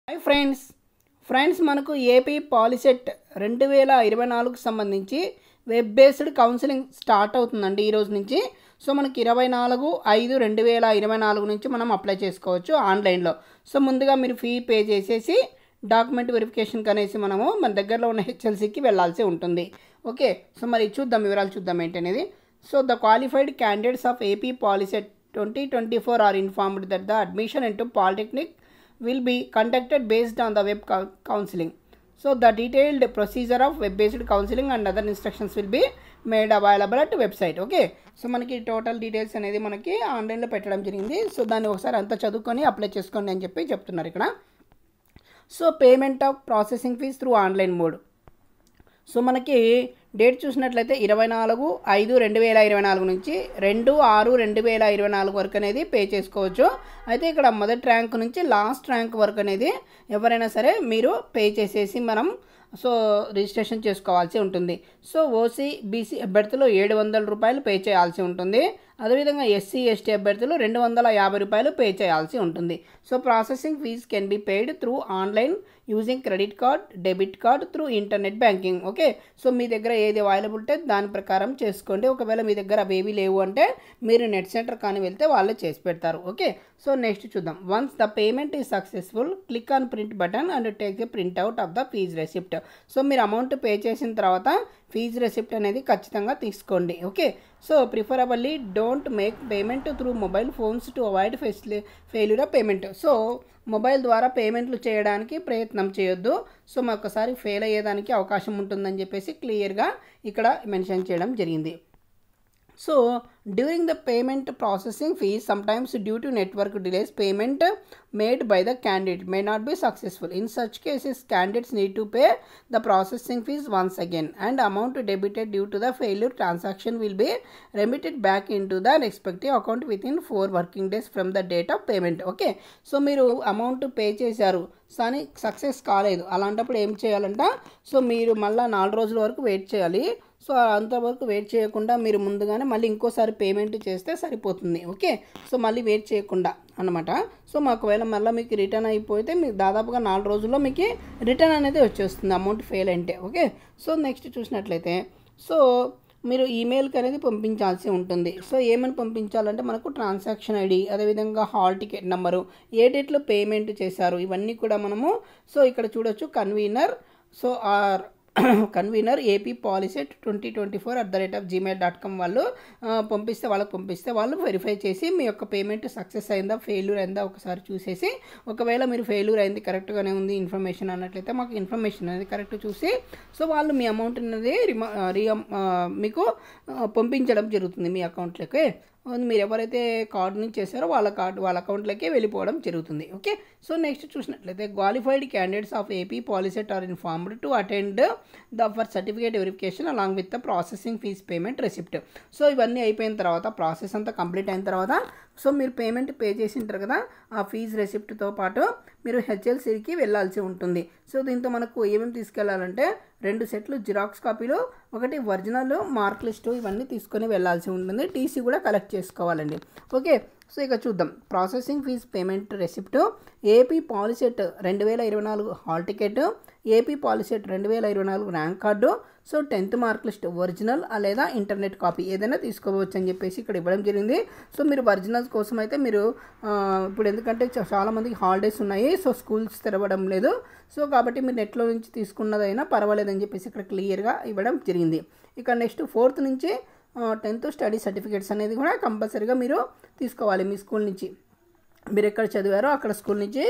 Hi friends మనకు AP POLYCET 2024కు సంబంధించి web based counselling start అవుతుందండి ఈ రోజు నుంచి. సో మనకి 24/5/2024 నుంచి మనం అప్లై చేసుకోవచ్చు ఆన్లైన్లో. సో ముందుగా మీరు ఫీ పే చేసేసి డాక్యుమెంట్ వెరిఫికేషన్ అనేసి మనము మన దగ్గరలో ఉన్న హెచ్ఎల్సీకి వెళ్ళాల్సి ఉంటుంది. ఓకే, సో మరి వివరాలు చూద్దాం ఏంటనేది. So the qualified candidates of AP POLYCET 2024 are informed that the admission into Polytechnic will be conducted based on the web counseling. So the detailed procedure of web based counseling and other instructions will be made available at website. Okay, so మనకి total details అనేది మనకి ఆన్లైన్లో పెట్టడం జరిగింది. So దాన్ని ఒకసారి అంతా చదువుకొని అప్లై చేసుకోండి అని చెప్పి చెప్తున్నారు ఇక్కడ. So payment of processing fees through online mode. So మనకి డేట్ చూసినట్లయితే 24/5/2024 నుంచి 2/6/2024 వరకు అనేది పే చేసుకోవచ్చు. అయితే ఇక్కడ మొదటి ర్యాంక్ నుంచి లాస్ట్ ర్యాంక్ వరకు అనేది ఎవరైనా సరే మీరు పే చేసేసి మనం రిజిస్ట్రేషన్ చేసుకోవాల్సి ఉంటుంది. సో ఓసీ బీసీ అభ్యర్థులు 700 రూపాయలు పే చేయాల్సి ఉంటుంది. అదేవిధంగా ఎస్సీ ఎస్టీ అభ్యర్థులు 250 రూపాయలు పే చేయాల్సి ఉంటుంది. So processing fee can be paid through online using credit card, debit card, through internet banking. Okay, so మీ దగ్గర ఏది అవైలబుల్ ఉంటే దాని ప్రకారం చేసుకోండి. ఒకవేళ మీ దగ్గర అవేవి లేవు అంటే మీరు నెట్ సెంటర్ కానీ వెళ్తే వాళ్ళే చేసి పెడతారు. ఓకే, సో నెక్స్ట్ చూద్దాం. Once the payment is successful, click on print button and take a print out of the fees receipt. So మీరు అమౌంట్ పే చేసిన తర్వాత ఫీజ్ రెసిప్ట్ అనేది ఖచ్చితంగా తీసుకోండి. Okay, so preferably don't make payment through mobile phones to avoid failure of payment. So mobile ద్వారా పేమెంట్లు చేయడానికి ప్రయత్నం చేయొద్దు. సో ఒకసారి ఫెయిల్ అయ్యేదానికి అవకాశం ఉంటుందని చెప్పేసి క్లియర్గా ఇక్కడ మెన్షన్ చేయడం జరిగింది. So during the payment processing fees sometimes due to network delays payment made by the candidate may not be successful. In such cases candidates need to pay the processing fees once again and amount debited due to the failure transaction will be remitted back into the respective account within 4 working days from the date of payment. Okay, so మీరు amount pay చేశారు కానీ success కాలేదు, అలాంటప్పుడు ఏం చేయాలంట, so మీరు మళ్ళీ 4 రోజుల వరకు వెయిట్ చేయాలి. సో అంతవరకు వెయిట్ చేయకుండా మీరు ముందుగానే మళ్ళీ ఇంకోసారి పేమెంట్ చేస్తే సరిపోతుంది. ఓకే, సో మళ్ళీ వెయిట్ చేయకుండా అన్నమాట. సో ఒకవేళ మళ్ళీ మీకు రిటర్న్ అయిపోతే మీకు దాదాపుగా 4 రోజుల్లో మీకు రిటర్న్ అనేది వచ్చేస్తుంది అమౌంట్ ఫెయిల్ అంటే. ఓకే, సో నెక్స్ట్ చూసినట్లయితే సో మీరు ఈమెయిల్కి అనేది పంపించాల్సి ఉంటుంది. సో ఏమని పంపించాలంటే మనకు ట్రాన్సాక్షన్ ఐడి, అదేవిధంగా హాల్ టికెట్ నెంబరు, ఏ డేట్లో పేమెంట్ చేశారు ఇవన్నీ కూడా మనము సో ఇక్కడ చూడొచ్చు. కన్వీనర్ ఏపీ పాలిసెట్ 2024@gmail.com వాళ్ళు పంపిస్తే వాళ్ళు వెరిఫై చేసి మీ యొక్క పేమెంట్ సక్సెస్ అయిందా ఫెయిల్యూర్ అయిందా ఒకసారి చూసేసి, ఒకవేళ మీరు ఫెయిల్యూర్ అయింది కరెక్ట్గానే ఉంది ఇన్ఫర్మేషన్ అన్నట్లయితే మాకు ఇన్ఫర్మేషన్ అనేది కరెక్ట్ చూసి సో వాళ్ళు మీ అమౌంట్ అనేది మీకు పంపించడం జరుగుతుంది మీ అకౌంట్లోకి. మీరు ఎవరైతే కార్డు నుంచి చేశారో వాళ్ళ అకౌంట్లోకి వెళ్ళిపోవడం జరుగుతుంది. ఓకే, సో నెక్స్ట్ చూసినట్లయితే qualified candidates of AP POLYCET are informed to attend the for certificate verification along with the processing fees payment receipt. So ఇవన్నీ అయిపోయిన తర్వాత ప్రాసెస్ అంతా కంప్లీట్ అయిన తర్వాత సో మీరు పేమెంట్ పే చేసి ఉంటారు కదా, ఆ ఫీజ్ రెసిప్ట్తో పాటు మీరు హెచ్ఎల్సీకి వెళ్ళాల్సి ఉంటుంది. సో దీంతో మనకు ఏమేమి తీసుకెళ్లాలంటే 2 సెట్లు జిరాక్స్ కాపీలు, 1 ఒరిజినల్ మార్క్ లిస్టు ఇవన్నీ తీసుకొని వెళ్ళాల్సి ఉంటుంది. టీసీ కూడా కలెక్ట్ చేసుకోవాలండి. ఓకే, సో ఇక చూద్దాం. Processing fees payment receipt, AP POLYCET 2024 hall ticket, AP POLYCET 2024 rank card, so 10th mark list original లేదా ఇంటర్నెట్ కాపీ ఏదైనా తీసుకోవచ్చు అని చెప్పేసి ఇక్కడ ఇవ్వడం జరిగింది. సో మీరు ఒరిజినల్స్ కోసం అయితే మీరు ఇప్పుడు ఎందుకంటే చాలామందికి హాలిడేస్ ఉన్నాయి, సో స్కూల్స్ తెరవడం లేదు, సో కాబట్టి మీరు నెట్లో నుంచి తీసుకున్నదైనా పర్వాలేదని చెప్పేసి ఇక్కడ క్లియర్గా ఇవ్వడం జరిగింది. ఇక నెక్స్ట్ 4th నుంచి 10th స్టడీ సర్టిఫికేట్స్ అనేది కూడా కంపల్సరీగా మీరు తీసుకోవాలి. మీ స్కూల్ నుంచి మీరు ఎక్కడ చదివారో అక్కడ స్కూల్ నుంచి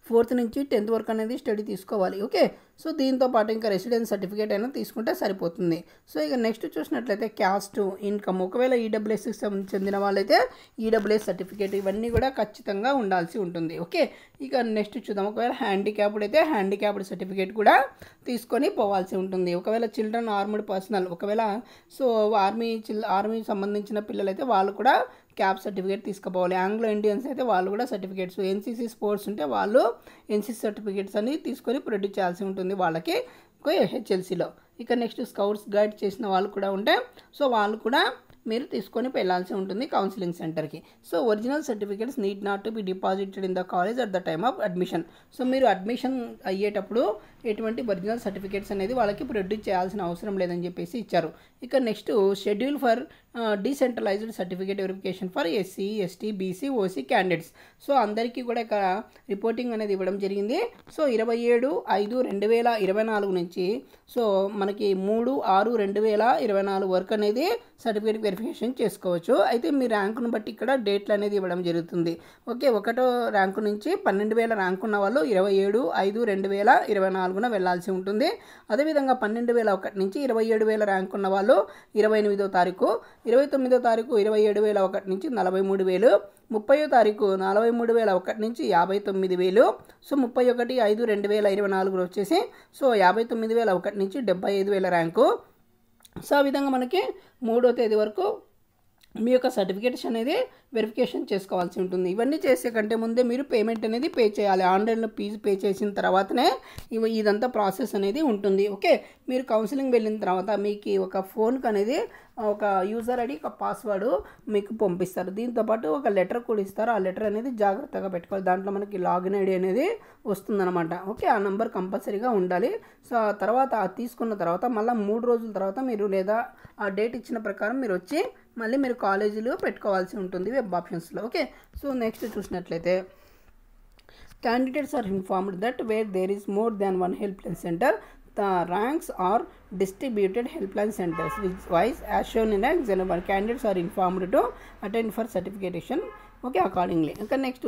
4th నుంచి 10th వరకు అనేది స్టడీ తీసుకోవాలి. ఓకే, సో దీంతో పాటు ఇంకా రెసిడెన్స్ సర్టిఫికేట్ అయినా తీసుకుంటే సరిపోతుంది. సో ఇక నెక్స్ట్ చూసినట్లయితే క్యాస్ట్, ఇన్కమ్, ఒకవేళ ఈడబ్ల్యూఎస్కి చెందిన వాళ్ళైతే ఈడబ్ల్యూఎస్ సర్టిఫికేట్ ఇవన్నీ కూడా ఖచ్చితంగా ఉండాల్సి ఉంటుంది. ఓకే, ఇక నెక్స్ట్ చూద్దాం. ఒకవేళ హ్యాండిక్యాప్డ్ అయితే హ్యాండిక్యాప్డ్ సర్టిఫికేట్ కూడా తీసుకొని పోవాల్సి ఉంటుంది. ఒకవేళ చిల్డ్రన్ ఆర్మ్డ్ పర్సనల్, ఒకవేళ సో ఆర్మీ సంబంధించిన పిల్లలైతే వాళ్ళు కూడా క్యాప్ సర్టిఫికేట్ తీసుకుపోవాలి. ఆంగ్లో ఇండియన్స్ అయితే వాళ్ళు కూడా సర్టిఫికేట్స్, ఎన్సీసీ స్పోర్ట్స్ ఉంటే వాళ్ళు ఎన్సీసీ సర్టిఫికేట్స్ అని తీసుకొని ప్రొడ్యూస్ చేయాల్సి ఉంటుంది వాళ్ళకి హెచ్ఎల్సీలో. ఇక నెక్స్ట్ స్కౌట్స్ గైడ్ చేసిన వాళ్ళు కూడా ఉంటే సో వాళ్ళు కూడా మీరు తీసుకొని వెళ్ళాల్సి ఉంటుంది కౌన్సిలింగ్ సెంటర్కి. So original certificates need not to be deposited in the college at the time of admission. So మీరు అడ్మిషన్ అయ్యేటప్పుడు ఎటువంటి ఒరిజినల్ సర్టిఫికేట్స్ అనేది వాళ్ళకి ప్రొడ్యూస్ చేయాల్సిన అవసరం లేదని చెప్పేసి ఇచ్చారు. ఇక next schedule for decentralised certificate verification for SC, ST, BC, OC candidates. So అందరికీ కూడా ఇక్కడ రిపోర్టింగ్ అనేది ఇవ్వడం జరిగింది. సో 27/5/2024 నుంచి సో మనకి 3/6/2024 వరకు అనేది సర్టిఫికేట్ వెరిఫికేషన్ చేసుకోవచ్చు. అయితే మీ ర్యాంకును బట్టి ఇక్కడ డేట్లు అనేది ఇవ్వడం జరుగుతుంది. ఓకే, 1వ ర్యాంకు నుంచి 12,000 ర్యాంకు ఉన్న వాళ్ళు 27/5/2024 వెళ్ళాల్సి ఉంటుంది. అదేవిధంగా 12,001 నుంచి 27,000 ర్యాంకు ఉన్న వాళ్ళు 28వ తారీఖు, 29వ తారీఖు 27,001 నుంచి 43,000, 30వ తారీఖు 43,001 నుంచి 59,000. సో 31/5/2024 వచ్చేసి సో 59,001 నుంచి 75,000 ర్యాంకు. సో ఆ విధంగా మనకి 3వ తేదీ వరకు మీ యొక్క సర్టిఫికేట్స్ అనేది వెరిఫికేషన్ చేసుకోవాల్సి ఉంటుంది. ఇవన్నీ చేసే కంటే ముందే మీరు పేమెంట్ అనేది పే చేయాలి. ఆన్లైన్లో ఫీజు పే చేసిన తర్వాతనే ఇదంతా ప్రాసెస్ అనేది ఉంటుంది. ఓకే, మీరు కౌన్సిలింగ్ వెళ్ళిన తర్వాత మీకు ఒక ఫోన్కి అనేది ఒక యూజర్ ఐడి, ఒక పాస్వర్డ్ మీకు పంపిస్తారు. దీంతోపాటు ఒక లెటర్ కూడా ఇస్తారు. ఆ లెటర్ అనేది జాగ్రత్తగా పెట్టుకోవాలి. దాంట్లో మనకి లాగిన్ ఐడి అనేది వస్తుందన్నమాట. ఓకే, ఆ నెంబర్ కంపల్సరీగా ఉండాలి. సో ఆ తర్వాత తీసుకున్న తర్వాత మళ్ళీ 3 రోజుల తర్వాత మీరు లేదా ఆ డేట్ ఇచ్చిన ప్రకారం మీరు వచ్చి మళ్ళీ మీరు కాలేజీలో పెట్టుకోవాల్సి ఉంటుంది వెబ్ ఆప్షన్స్లో. ఓకే, సో నెక్స్ట్ చూసినట్లయితే candidates are informed that where there is more than one helpline center, the ranks are distributed helpline centers which wise as shown in example 1. Candidates are informed to attend for certification. Okay, accordingly. Okay, next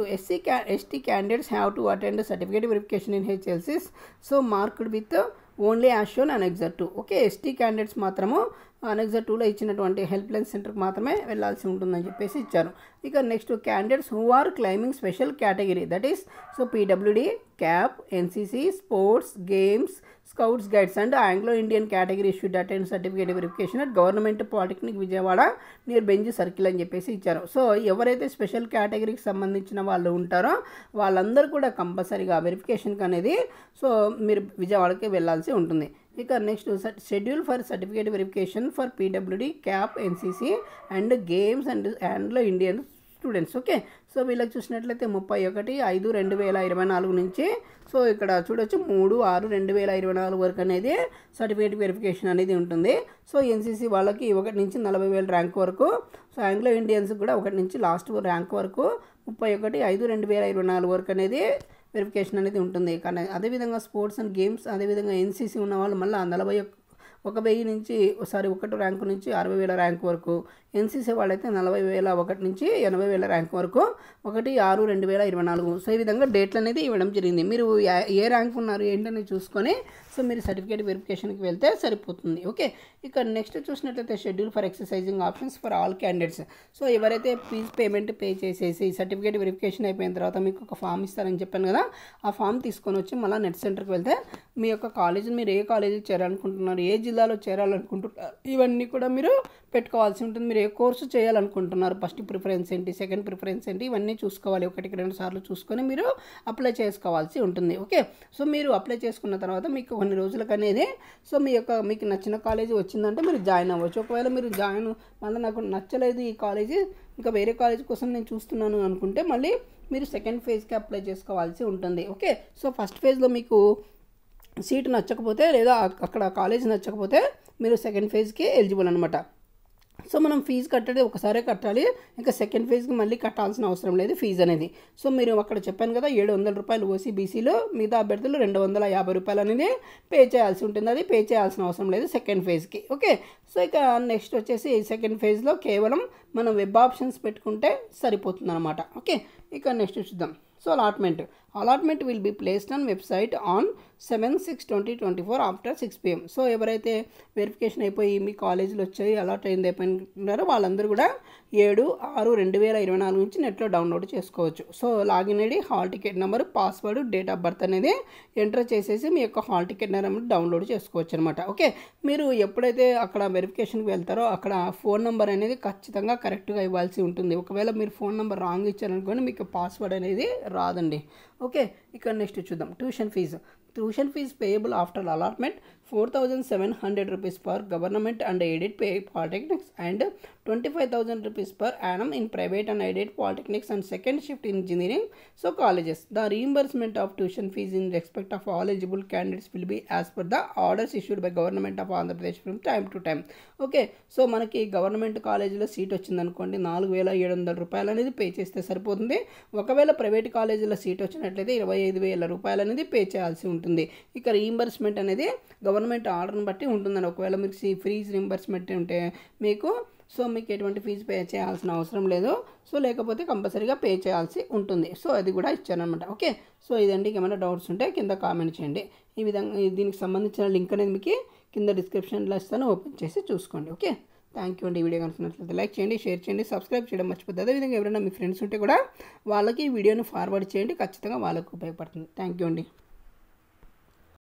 ST candidates have to attend certificate verification in HLCs. So marked with only as shown annexure 2. Okay, ST candidates మాత్రము annexure 2లో ఇచ్చినటువంటి help line సెంటర్కి మాత్రమే వెళ్ళాల్సి ఉంటుందని చెప్పేసి ఇచ్చారు. ఇక next candidates who are claiming special category, that is so PWD, CAP, NCC, sports, games, scouts, guides and Anglo Indian category should attend certificate verification at Government Polytechnic Vijayawada near Benz Circle అని చెప్పేసి ఇచ్చారు. So ఎవరైతే special కేటగిరీకి సంబంధించిన వాళ్ళు ఉంటారో వాళ్ళందరూ కూడా కంపల్సరీగా వెరిఫికేషన్కి అనేది సో మీరు విజయవాడకి వెళ్ళాల్సి ఉంటుంది. ఇక next schedule for certificate verification for PWD, CAP, NCC and games and Anglo Indian students. Okay, so వీళ్ళకి చూసినట్లయితే 31/5/2024 నుంచి సో ఇక్కడ చూడొచ్చు 3/6/2024 వరకు అనేది సర్టిఫికేట్ వెరిఫికేషన్ అనేది ఉంటుంది. సో ఎన్సీసీ వాళ్ళకి 1 నుంచి 40,000 ర్యాంక్ వరకు, సో ఆంగ్లో ఇండియన్స్ కూడా 1 నుంచి లాస్ట్ ర్యాంక్ వరకు 31/5/2024 వరకు అనేది వెరిఫికేషన్ అనేది ఉంటుంది. కానీ అదేవిధంగా స్పోర్ట్స్ అండ్ గేమ్స్ అదేవిధంగా ఎన్సీసీ ఉన్న వాళ్ళు మళ్ళీ 41,000 నుంచి 1 ర్యాంకు నుంచి 60,000 ర్యాంక్ వరకు, ఎన్సీసీ వాళ్ళైతే 40,001 నుంచి 80,000 ర్యాంక్ వరకు 1/6/2024. సో ఈ విధంగా డేట్లు అనేది ఇవ్వడం జరిగింది. మీరు ఏ ర్యాంక్ ఉన్నారు ఏంటని చూసుకొని సో మీరు సర్టిఫికేట్ వెరిఫికేషన్కి వెళ్తే సరిపోతుంది. ఓకే, ఇక నెక్స్ట్ చూసినట్లయితే schedule for exercising options for all candidates. So ఎవరైతే ఫీజ్ పేమెంట్ పే చేసేసి సర్టిఫికేట్ వెరిఫికేషన్ అయిపోయిన తర్వాత మీకు ఒక ఫామ్ ఇస్తారని చెప్పాను కదా, ఆ ఫామ్ తీసుకొని వచ్చి మళ్ళీ నెట్ సెంటర్కి వెళ్తే మీ యొక్క కాలేజీ మీరు ఏ కాలేజీకి చేరాలనుకుంటున్నారు, ఏ జిల్లాలో చేరాలనుకుంటున్నారు ఇవన్నీ కూడా మీరు పెట్టుకోవాల్సి ఉంటుంది. మీరు ఏ కోర్సు చేయాలనుకుంటున్నారు, ఫస్ట్ ప్రిఫరెన్స్ ఏంటి, సెకండ్ ప్రిఫరెన్స్ ఏంటి, ఇవన్నీ చూసుకోవాలి. 1-2 సార్లు చూసుకొని మీరు అప్లై చేసుకోవాల్సి ఉంటుంది. ఓకే, సో మీరు అప్లై చేసుకున్న తర్వాత మీకు కొన్ని రోజులకు అనేది సో మీకు నచ్చిన కాలేజీ వచ్చిందంటే మీరు జాయిన్ అవ్వచ్చు. ఒకవేళ మీరు మళ్ళీ నాకు నచ్చలేదు ఈ కాలేజీ, ఇంకా వేరే కాలేజీ కోసం నేను చూస్తున్నాను అనుకుంటే మళ్ళీ మీరు సెకండ్ ఫేజ్కి అప్లై చేసుకోవాల్సి ఉంటుంది. ఓకే, సో ఫస్ట్ ఫేజ్లో మీకు సీటు నచ్చకపోతే లేదా అక్కడ కాలేజీ నచ్చకపోతే మీరు సెకండ్ ఫేజ్కి ఎలిజిబుల్ అనమాట. సో మనం ఫీజు కట్టేది ఒకసారే కట్టాలి, ఇంకా సెకండ్ ఫేజ్కి మళ్ళీ కట్టాల్సిన అవసరం లేదు ఫీజు అనేది. సో మీరు అక్కడ చెప్పాను కదా 700 రూపాయలు ఓసీ బీసీలో, మిగతా అభ్యర్థులు 250 రూపాయలు అనేది పే చేయాల్సి ఉంటుంది. అది పే చేయాల్సిన అవసరం లేదు సెకండ్ ఫేజ్కి. ఓకే, సో ఇక నెక్స్ట్ వచ్చేసి సెకండ్ ఫేజ్లో కేవలం మనం వెబ్ ఆప్షన్స్ పెట్టుకుంటే సరిపోతుంది అనమాట. ఓకే, ఇక నెక్స్ట్ చూద్దాం. So allotment will be placed on website on 7/6/2024 after 6 PM. So ఎవరైతే వెరిఫికేషన్ అయిపోయి మీ కాలేజీలో వచ్చాయి అలాట్ అయింది అయిపోయినారో వాళ్ళందరూ కూడా 7/6/2024 నుంచి నెట్లో డౌన్లోడ్ చేసుకోవచ్చు. So login ID, hall ticket number, password, date of birth అనేది ఎంటర్ చేసేసి మీ యొక్క హాల్ టికెట్ నెంబర్ డౌన్లోడ్ చేసుకోవచ్చు అనమాట. ఓకే, మీరు ఎప్పుడైతే అక్కడ వెరిఫికేషన్కి వెళ్తారో అక్కడ ఫోన్ నెంబర్ అనేది ఖచ్చితంగా కరెక్ట్గా ఇవ్వాల్సి ఉంటుంది. ఒకవేళ మీరు ఫోన్ నెంబర్ రాంగ్ ఇచ్చారనుకోండి మీకు పాస్వర్డ్ అనేది రాదండి. ఓకే, ఇక్కడ నెక్స్ట్ చూద్దాం tuition fees payable after allotment 4,700 rupees per government and aided polytechnics and 25,000 rupees per annum in private and aided polytechnics and second shift engineering colleges. The reimbursement of tuition fees in respect of all eligible candidates will be as per the orders issued by government of Andhra Pradesh from time to time. Okay, so మనకి government కాలేజీలో seat వచ్చిందనుకోండి 4,700 రూపాయలు అనేది pay చేస్తే సరిపోతుంది. ఒకవేళ private కాలేజీలో seat వచ్చినట్లయితే 25,000 రూపాయలు అనేది పే చేయాల్సి ఉంటుంది. ఇక రీయింబర్స్మెంట్ అనేది గవర్నమెంట్ ఆర్డర్ని బట్టి ఉంటుందండి. ఒకవేళ మీకు ఫీజ్ రీయింబర్స్మెంట్ ఉంటే మీకు ఎటువంటి ఫీజు పే చేయాల్సిన అవసరం లేదు. లేకపోతే కంపల్సరీగా పే చేయాల్సి ఉంటుంది. అది కూడా ఇచ్చారనమాట. ఓకే, ఇదండి. ఏమైనా డౌట్స్ ఉంటే కింద కామెంట్ చేయండి. ఈ విధంగా దీనికి సంబంధించిన లింక్ అనేది మీకు కింద డిస్క్రిప్షన్లో ఇస్తాను, ఓపెన్ చేసి చూసుకోండి. ఓకే, థ్యాంక్ యూ అండి. ఈ వీడియో కనుకున్నట్లయితే లైక్ చేయండి, షేర్ చేయండి, సబ్స్క్రైబ్ చేయడం మర్చిపోద్దు. అదేవిధంగా ఎవరైనా మీ ఫ్రెండ్స్ ఉంటే కూడా వాళ్ళకి ఈ వీడియోని ఫార్వర్డ్ చేయండి, ఖచ్చితంగా వాళ్ళకు ఉపయోగపడుతుంది. థ్యాంక్ యూ అండి.